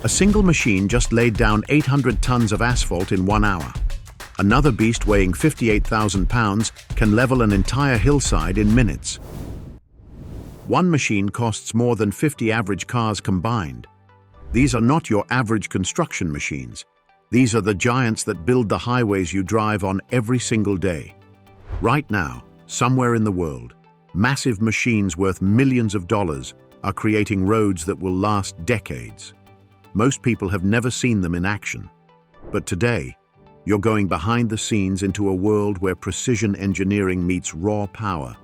A single machine just laid down 800 tons of asphalt in 1 hour. Another beast weighing 58,000 pounds can level an entire hillside in minutes. One machine costs more than 50 average cars combined. These are not your average construction machines. These are the giants that build the highways you drive on every single day. Right now, somewhere in the world, massive machines worth millions of dollars are creating roads that will last decades. Most people have never seen them in action. But today, you're going behind the scenes into a world where precision engineering meets raw power,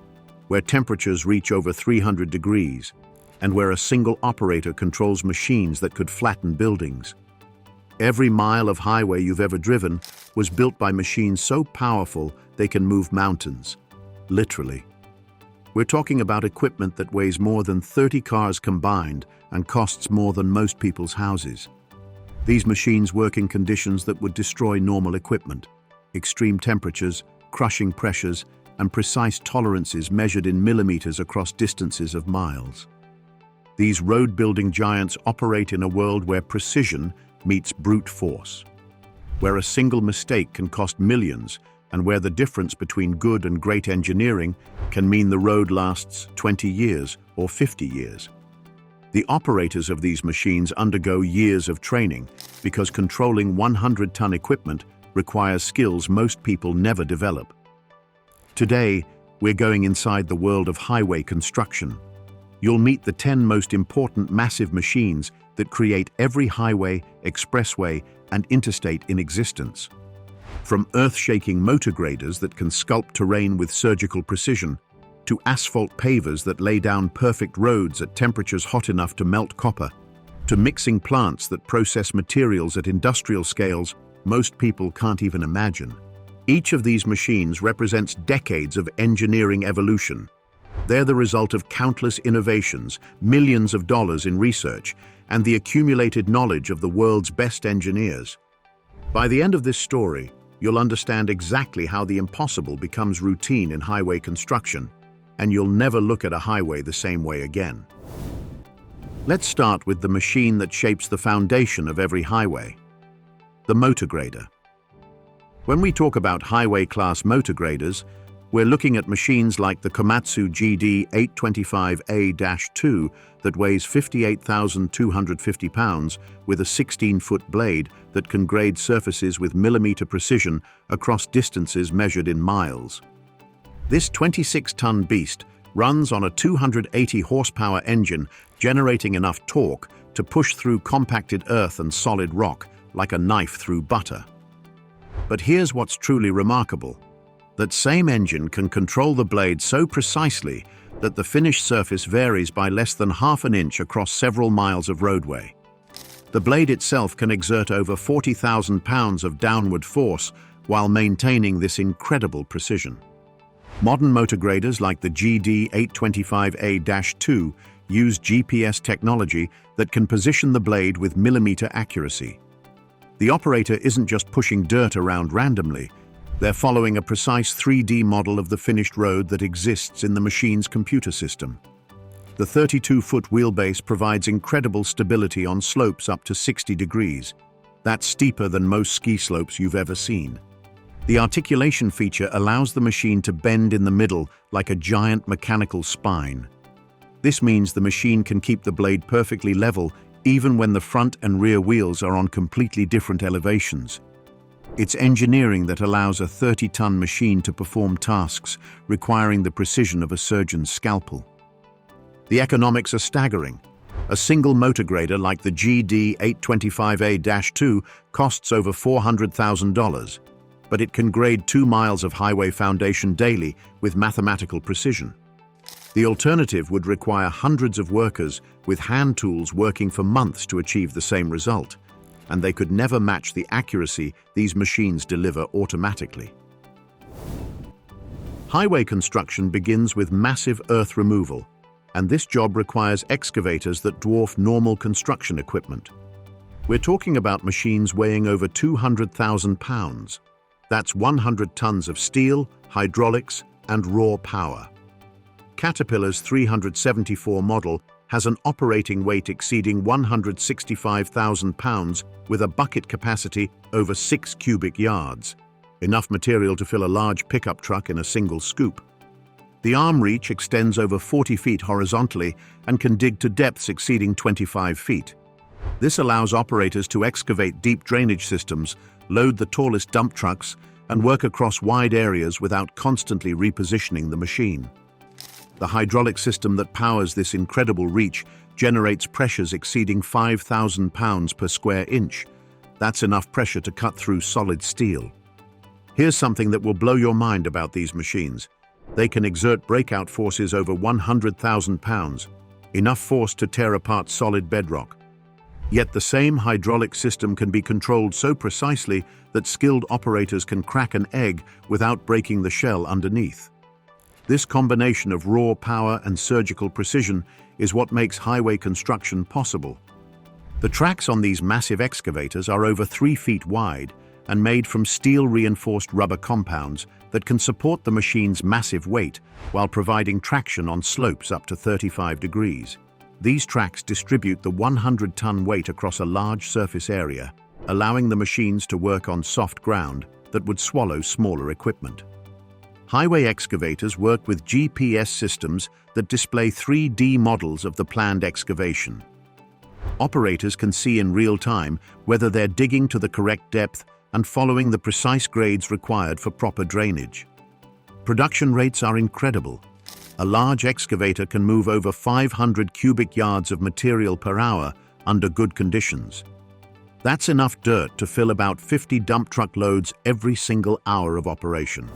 where temperatures reach over 300 degrees, and where a single operator controls machines that could flatten buildings. Every mile of highway you've ever driven was built by machines so powerful they can move mountains. Literally. We're talking about equipment that weighs more than 30 cars combined and costs more than most people's houses. These machines work in conditions that would destroy normal equipment: extreme temperatures, crushing pressures, and precise tolerances measured in millimeters across distances of miles. These road-building giants operate in a world where precision meets brute force, where a single mistake can cost millions, and where the difference between good and great engineering can mean the road lasts 20 years or 50 years. The operators of these machines undergo years of training because controlling 100-ton equipment requires skills most people never develop. Today, we're going inside the world of highway construction. You'll meet the 10 most important massive machines that create every highway, expressway, and interstate in existence. From earth-shaking motor graders that can sculpt terrain with surgical precision, to asphalt pavers that lay down perfect roads at temperatures hot enough to melt copper, to mixing plants that process materials at industrial scales most people can't even imagine. Each of these machines represents decades of engineering evolution. They're the result of countless innovations, millions of dollars in research, and the accumulated knowledge of the world's best engineers. By the end of this story, you'll understand exactly how the impossible becomes routine in highway construction, and you'll never look at a highway the same way again. Let's start with the machine that shapes the foundation of every highway: the motor grader. When we talk about highway-class motor graders, we're looking at machines like the Komatsu GD825A-2 that weighs 58,250 pounds with a 16-foot blade that can grade surfaces with millimeter precision across distances measured in miles. This 26-ton beast runs on a 280-horsepower engine, generating enough torque to push through compacted earth and solid rock like a knife through butter. But here's what's truly remarkable. That same engine can control the blade so precisely that the finished surface varies by less than half an inch across several miles of roadway. The blade itself can exert over 40,000 pounds of downward force while maintaining this incredible precision. Modern motor graders like the GD825A-2 use GPS technology that can position the blade with millimeter accuracy. The operator isn't just pushing dirt around randomly. They're following a precise 3D model of the finished road that exists in the machine's computer system. The 32-foot wheelbase provides incredible stability on slopes up to 60 degrees. That's steeper than most ski slopes you've ever seen. The articulation feature allows the machine to bend in the middle like a giant mechanical spine. This means the machine can keep the blade perfectly level even when the front and rear wheels are on completely different elevations. It's engineering that allows a 30-ton machine to perform tasks requiring the precision of a surgeon's scalpel. The economics are staggering. A single motor grader like the GD825A-2 costs over $400,000, but it can grade 2 miles of highway foundation daily with mathematical precision. The alternative would require hundreds of workers with hand tools working for months to achieve the same result, and they could never match the accuracy these machines deliver automatically. Highway construction begins with massive earth removal, and this job requires excavators that dwarf normal construction equipment. We're talking about machines weighing over 200,000 pounds. That's 100 tons of steel, hydraulics, and raw power. Caterpillar's 374 model has an operating weight exceeding 165,000 pounds with a bucket capacity over 6 cubic yards, enough material to fill a large pickup truck in a single scoop. The arm reach extends over 40 feet horizontally and can dig to depths exceeding 25 feet. This allows operators to excavate deep drainage systems, load the tallest dump trucks, and work across wide areas without constantly repositioning the machine. The hydraulic system that powers this incredible reach generates pressures exceeding 5,000 pounds per square inch. That's enough pressure to cut through solid steel. Here's something that will blow your mind about these machines. They can exert breakout forces over 100,000 pounds, enough force to tear apart solid bedrock. Yet the same hydraulic system can be controlled so precisely that skilled operators can crack an egg without breaking the shell underneath. This combination of raw power and surgical precision is what makes highway construction possible. The tracks on these massive excavators are over 3 feet wide and made from steel-reinforced rubber compounds that can support the machine's massive weight while providing traction on slopes up to 35 degrees. These tracks distribute the 100-ton weight across a large surface area, allowing the machines to work on soft ground that would swallow smaller equipment. Highway excavators work with GPS systems that display 3D models of the planned excavation. Operators can see in real time whether they're digging to the correct depth and following the precise grades required for proper drainage. Production rates are incredible. A large excavator can move over 500 cubic yards of material per hour under good conditions. That's enough dirt to fill about 50 dump truck loads every single hour of operation.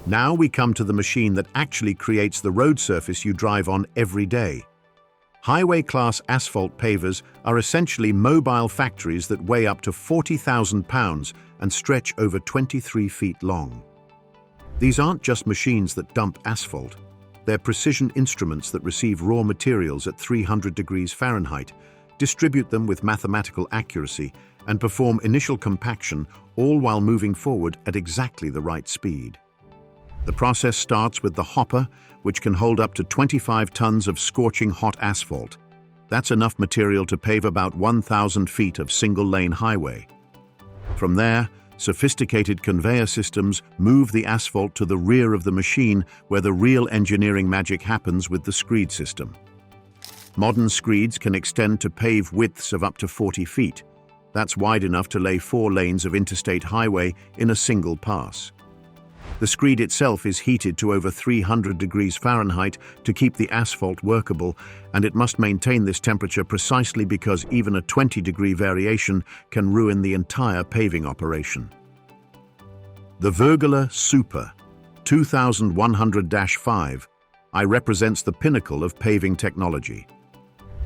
Now we come to the machine that actually creates the road surface you drive on every day. Highway-class asphalt pavers are essentially mobile factories that weigh up to 40,000 pounds and stretch over 23 feet long. These aren't just machines that dump asphalt. They're precision instruments that receive raw materials at 300 degrees Fahrenheit, distribute them with mathematical accuracy, and perform initial compaction, all while moving forward at exactly the right speed. The process starts with the hopper, which can hold up to 25 tons of scorching hot asphalt. That's enough material to pave about 1,000 feet of single-lane highway. From there, sophisticated conveyor systems move the asphalt to the rear of the machine, where the real engineering magic happens with the screed system. Modern screeds can extend to pave widths of up to 40 feet. That's wide enough to lay 4 lanes of interstate highway in a single pass. The screed itself is heated to over 300 degrees Fahrenheit to keep the asphalt workable, and it must maintain this temperature precisely because even a 20-degree variation can ruin the entire paving operation. The Virgula Super 2100-5 represents the pinnacle of paving technology.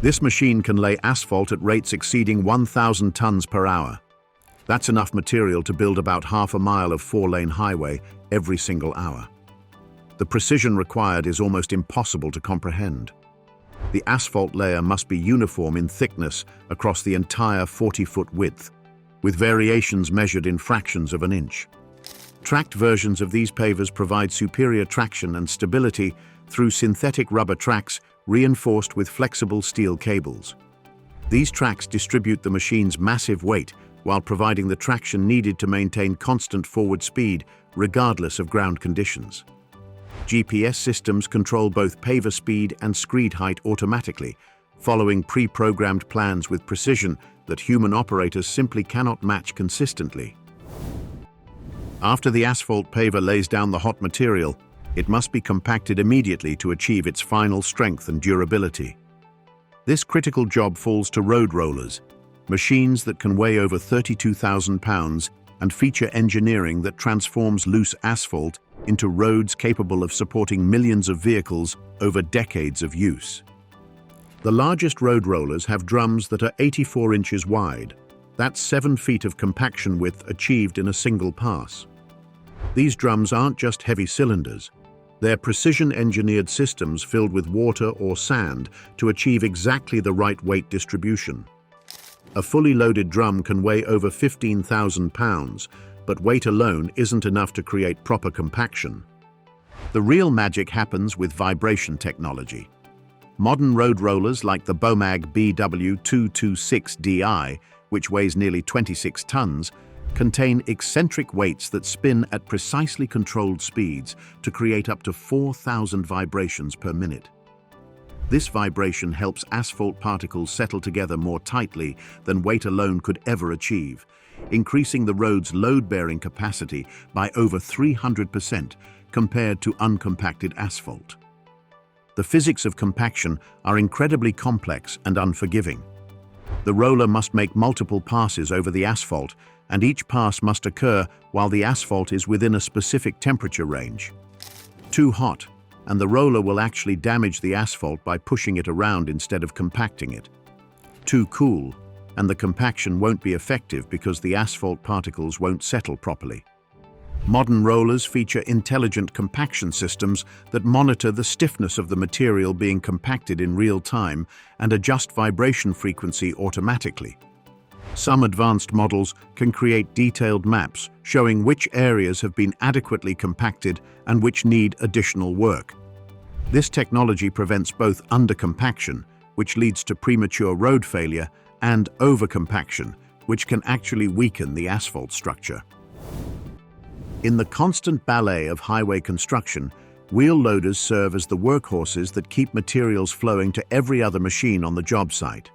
This machine can lay asphalt at rates exceeding 1,000 tons per hour. That's enough material to build about half a mile of 4-lane highway every single hour. The precision required is almost impossible to comprehend. The asphalt layer must be uniform in thickness across the entire 40-foot width, with variations measured in fractions of an inch. Tracked versions of these pavers provide superior traction and stability through synthetic rubber tracks reinforced with flexible steel cables. These tracks distribute the machine's massive weight while providing the traction needed to maintain constant forward speed regardless of ground conditions. GPS systems control both paver speed and screed height automatically, following pre-programmed plans with precision that human operators simply cannot match consistently. After the asphalt paver lays down the hot material, it must be compacted immediately to achieve its final strength and durability. This critical job falls to road rollers, machines that can weigh over 32,000 pounds and feature engineering that transforms loose asphalt into roads capable of supporting millions of vehicles over decades of use. The largest road rollers have drums that are 84 inches wide. That's 7 feet of compaction width achieved in a single pass. These drums aren't just heavy cylinders. They're precision-engineered systems filled with water or sand to achieve exactly the right weight distribution. A fully loaded drum can weigh over 15,000 pounds, but weight alone isn't enough to create proper compaction. The real magic happens with vibration technology. Modern road rollers like the Bomag BW226DI, which weighs nearly 26 tons, contain eccentric weights that spin at precisely controlled speeds to create up to 4,000 vibrations per minute. This vibration helps asphalt particles settle together more tightly than weight alone could ever achieve, increasing the road's load-bearing capacity by over 300% compared to uncompacted asphalt. The physics of compaction are incredibly complex and unforgiving. The roller must make multiple passes over the asphalt, and each pass must occur while the asphalt is within a specific temperature range. Too hot, and the roller will actually damage the asphalt by pushing it around instead of compacting it. Too cool, and the compaction won't be effective because the asphalt particles won't settle properly. Modern rollers feature intelligent compaction systems that monitor the stiffness of the material being compacted in real time and adjust vibration frequency automatically. Some advanced models can create detailed maps showing which areas have been adequately compacted and which need additional work. This technology prevents both undercompaction, which leads to premature road failure, and overcompaction, which can actually weaken the asphalt structure. In the constant ballet of highway construction, wheel loaders serve as the workhorses that keep materials flowing to every other machine on the job site.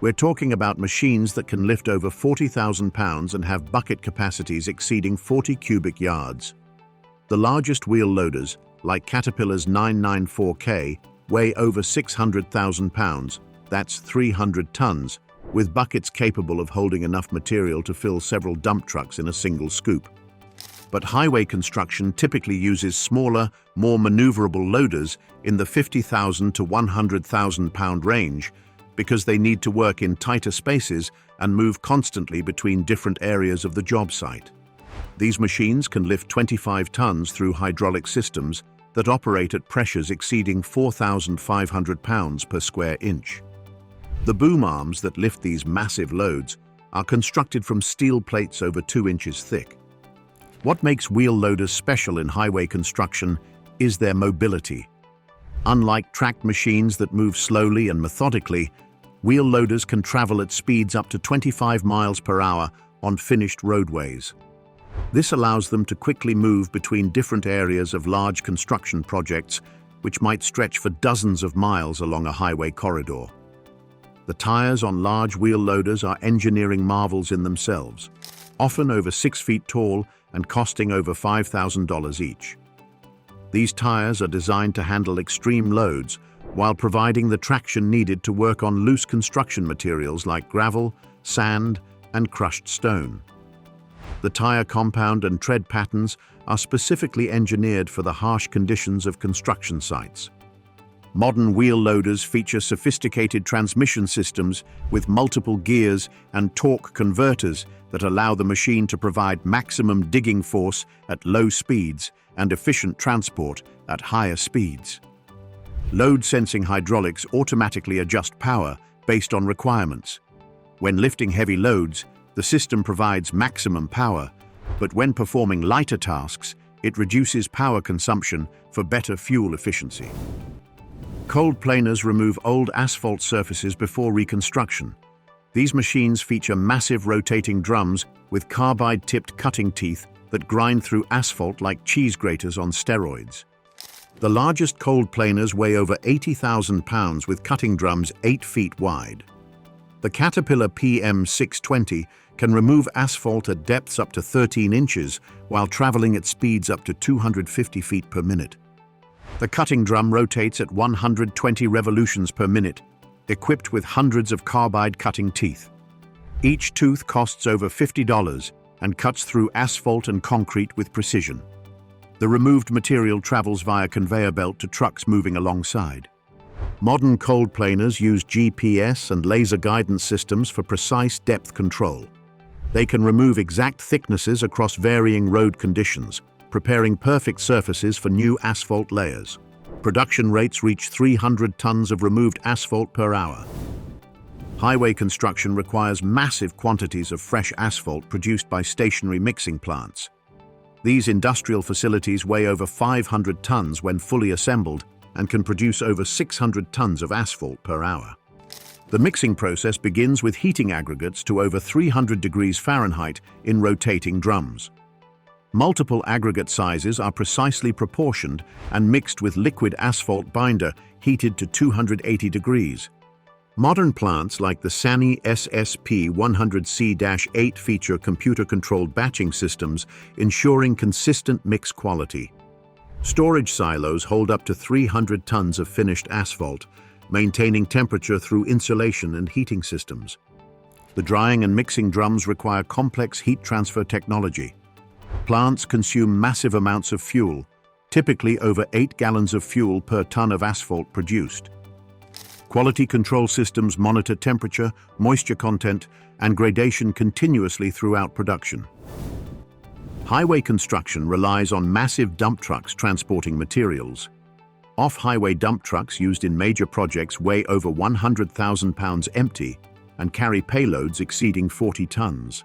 We're talking about machines that can lift over 40,000 pounds and have bucket capacities exceeding 40 cubic yards. The largest wheel loaders, like Caterpillar's 994K, weigh over 600,000 pounds, that's 300 tons, with buckets capable of holding enough material to fill several dump trucks in a single scoop. But highway construction typically uses smaller, more maneuverable loaders in the 50,000 to 100,000 pound range because they need to work in tighter spaces and move constantly between different areas of the job site. These machines can lift 25 tons through hydraulic systems that operate at pressures exceeding 4,500 pounds per square inch. The boom arms that lift these massive loads are constructed from steel plates over 2 inches thick. What makes wheel loaders special in highway construction is their mobility. Unlike tracked machines that move slowly and methodically, wheel loaders can travel at speeds up to 25 miles per hour on finished roadways. This allows them to quickly move between different areas of large construction projects, which might stretch for dozens of miles along a highway corridor. The tires on large wheel loaders are engineering marvels in themselves, often over 6 feet tall and costing over $5,000 each. These tires are designed to handle extreme loads while providing the traction needed to work on loose construction materials like gravel, sand, and crushed stone. The tire compound and tread patterns are specifically engineered for the harsh conditions of construction sites. Modern wheel loaders feature sophisticated transmission systems with multiple gears and torque converters that allow the machine to provide maximum digging force at low speeds and efficient transport at higher speeds. Load-sensing hydraulics automatically adjust power based on requirements. When lifting heavy loads, the system provides maximum power, but when performing lighter tasks, it reduces power consumption for better fuel efficiency. Cold planers remove old asphalt surfaces before reconstruction. These machines feature massive rotating drums with carbide-tipped cutting teeth that grind through asphalt like cheese graters on steroids. The largest cold planers weigh over 80,000 pounds with cutting drums 8 feet wide. The Caterpillar PM620 can remove asphalt at depths up to 13 inches while traveling at speeds up to 250 feet per minute. The cutting drum rotates at 120 revolutions per minute, equipped with hundreds of carbide cutting teeth. Each tooth costs over $50 and cuts through asphalt and concrete with precision. The removed material travels via conveyor belt to trucks moving alongside. Modern cold planers use GPS and laser guidance systems for precise depth control. They can remove exact thicknesses across varying road conditions, preparing perfect surfaces for new asphalt layers. Production rates reach 300 tons of removed asphalt per hour. Highway construction requires massive quantities of fresh asphalt produced by stationary mixing plants. These industrial facilities weigh over 500 tons when fully assembled and can produce over 600 tons of asphalt per hour. The mixing process begins with heating aggregates to over 300 degrees Fahrenheit in rotating drums. Multiple aggregate sizes are precisely proportioned and mixed with liquid asphalt binder heated to 280 degrees. Modern plants like the SANY SSP100C-8 feature computer-controlled batching systems, ensuring consistent mix quality. Storage silos hold up to 300 tons of finished asphalt, maintaining temperature through insulation and heating systems. The drying and mixing drums require complex heat transfer technology. Plants consume massive amounts of fuel, typically over 8 gallons of fuel per ton of asphalt produced. Quality control systems monitor temperature, moisture content, and gradation continuously throughout production. Highway construction relies on massive dump trucks transporting materials. Off-highway dump trucks used in major projects weigh over 100,000 pounds empty and carry payloads exceeding 40 tons.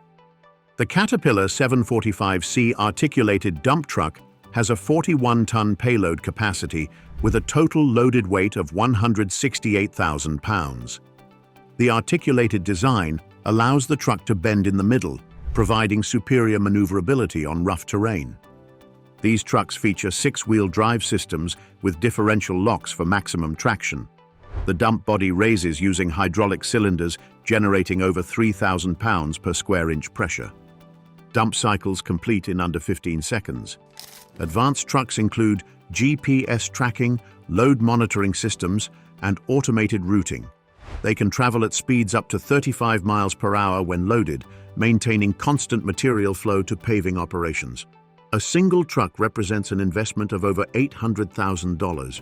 The Caterpillar 745C articulated dump truck has a 41-ton payload capacity with a total loaded weight of 168,000 pounds. The articulated design allows the truck to bend in the middle, providing superior maneuverability on rough terrain. These trucks feature 6-wheel drive systems with differential locks for maximum traction. The dump body raises using hydraulic cylinders, generating over 3,000 pounds per square inch pressure. Dump cycles complete in under 15 seconds. Advanced trucks include GPS tracking, load monitoring systems, and automated routing. They can travel at speeds up to 35 miles per hour when loaded, maintaining constant material flow to paving operations. A single truck represents an investment of over $800,000.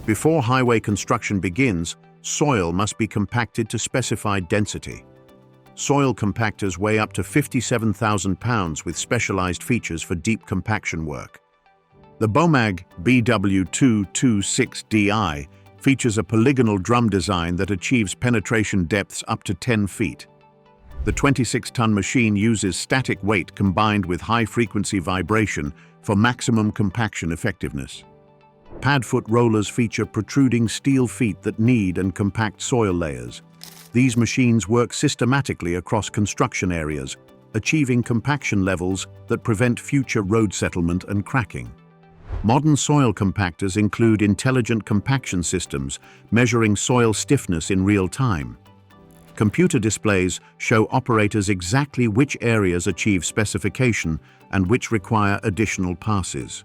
Before highway construction begins, soil must be compacted to specified density. Soil compactors weigh up to 57,000 pounds with specialized features for deep compaction work. The BOMAG BW226DI features a polygonal drum design that achieves penetration depths up to 10 feet. The 26-ton machine uses static weight combined with high-frequency vibration for maximum compaction effectiveness. Padfoot rollers feature protruding steel feet that knead and compact soil layers. These machines work systematically across construction areas, achieving compaction levels that prevent future road settlement and cracking. Modern soil compactors include intelligent compaction systems, measuring soil stiffness in real time. Computer displays show operators exactly which areas achieve specification and which require additional passes.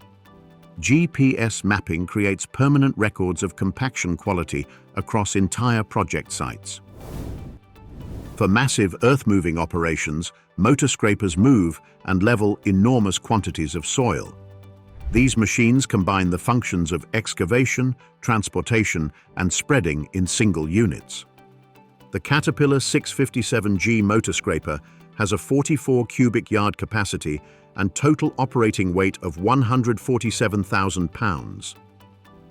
GPS mapping creates permanent records of compaction quality across entire project sites. For massive earth-moving operations, motor scrapers move and level enormous quantities of soil. These machines combine the functions of excavation, transportation, and spreading in single units. The Caterpillar 657G motor scraper has a 44 cubic yard capacity and total operating weight of 147,000 pounds.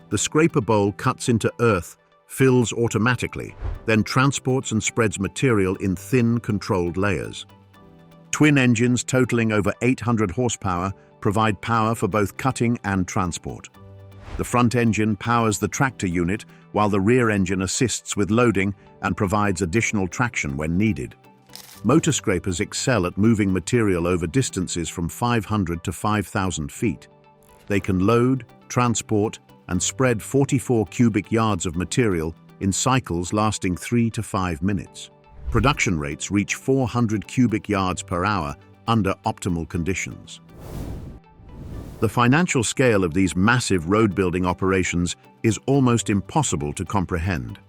The scraper bowl cuts into earth, fills automatically, then transports and spreads material in thin, controlled layers. Twin engines totaling over 800 horsepower provide power for both cutting and transport. The front engine powers the tractor unit, while the rear engine assists with loading and provides additional traction when needed. Motor scrapers excel at moving material over distances from 500 to 5,000 feet. They can load, transport, and spread 44 cubic yards of material in cycles lasting 3 to 5 minutes. Production rates reach 400 cubic yards per hour under optimal conditions. The financial scale of these massive road-building operations is almost impossible to comprehend.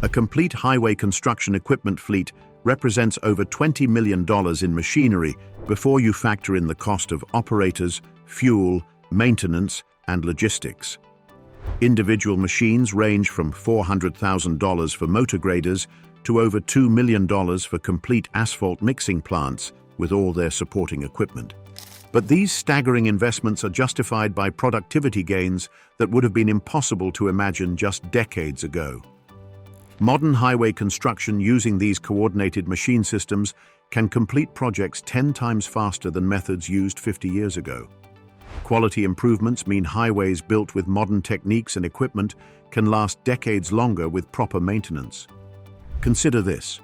A complete highway construction equipment fleet represents over $20 million in machinery before you factor in the cost of operators, fuel, maintenance, and logistics. Individual machines range from $400,000 for motor graders to over $2 million for complete asphalt mixing plants with all their supporting equipment. But these staggering investments are justified by productivity gains that would have been impossible to imagine just decades ago. Modern highway construction using these coordinated machine systems can complete projects 10 times faster than methods used 50 years ago. Quality improvements mean highways built with modern techniques and equipment can last decades longer with proper maintenance. Consider this.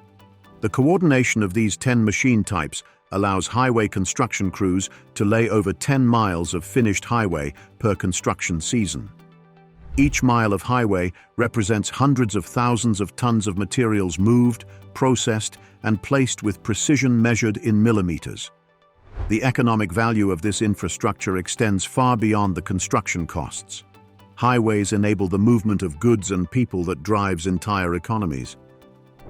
The coordination of these 10 machine types allows highway construction crews to lay over 10 miles of finished highway per construction season. Each mile of highway represents hundreds of thousands of tons of materials moved, processed, and placed with precision measured in millimeters. The economic value of this infrastructure extends far beyond the construction costs. Highways enable the movement of goods and people that drives entire economies.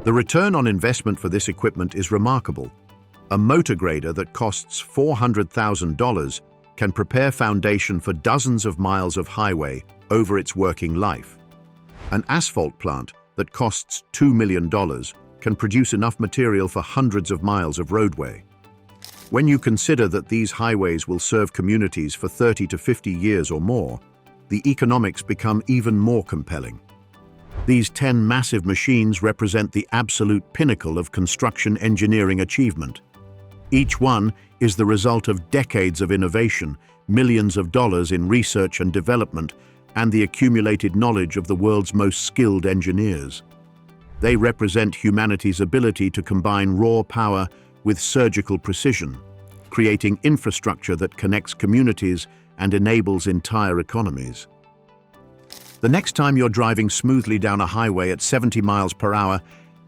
The return on investment for this equipment is remarkable. A motor grader that costs $400,000 can prepare foundation for dozens of miles of highway over its working life. An asphalt plant that costs $2 million can produce enough material for hundreds of miles of roadway. When you consider that these highways will serve communities for 30 to 50 years or more, the economics become even more compelling. These 10 massive machines represent the absolute pinnacle of construction engineering achievement. Each one is the result of decades of innovation, millions of dollars in research and development, and the accumulated knowledge of the world's most skilled engineers. They represent humanity's ability to combine raw power with surgical precision, creating infrastructure that connects communities and enables entire economies. The next time you're driving smoothly down a highway at 70 miles per hour,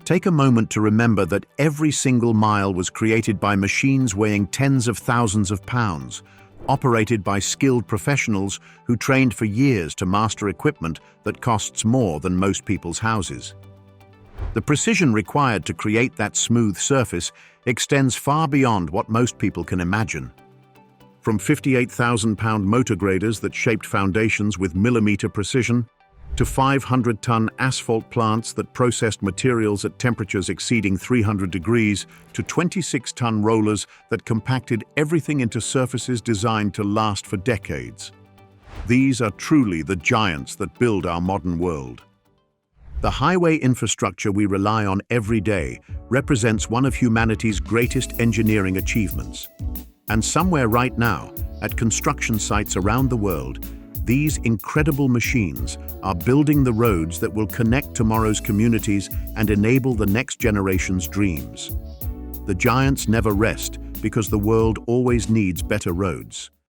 take a moment to remember that every single mile was created by machines weighing tens of thousands of pounds, operated by skilled professionals who trained for years to master equipment that costs more than most people's houses. The precision required to create that smooth surface extends far beyond what most people can imagine. From 58,000-pound motor graders that shaped foundations with millimeter precision, to 500-ton asphalt plants that processed materials at temperatures exceeding 300 degrees, to 26-ton rollers that compacted everything into surfaces designed to last for decades. These are truly the giants that build our modern world. The highway infrastructure we rely on every day represents one of humanity's greatest engineering achievements. And somewhere right now, at construction sites around the world, these incredible machines are building the roads that will connect tomorrow's communities and enable the next generation's dreams. The giants never rest because the world always needs better roads.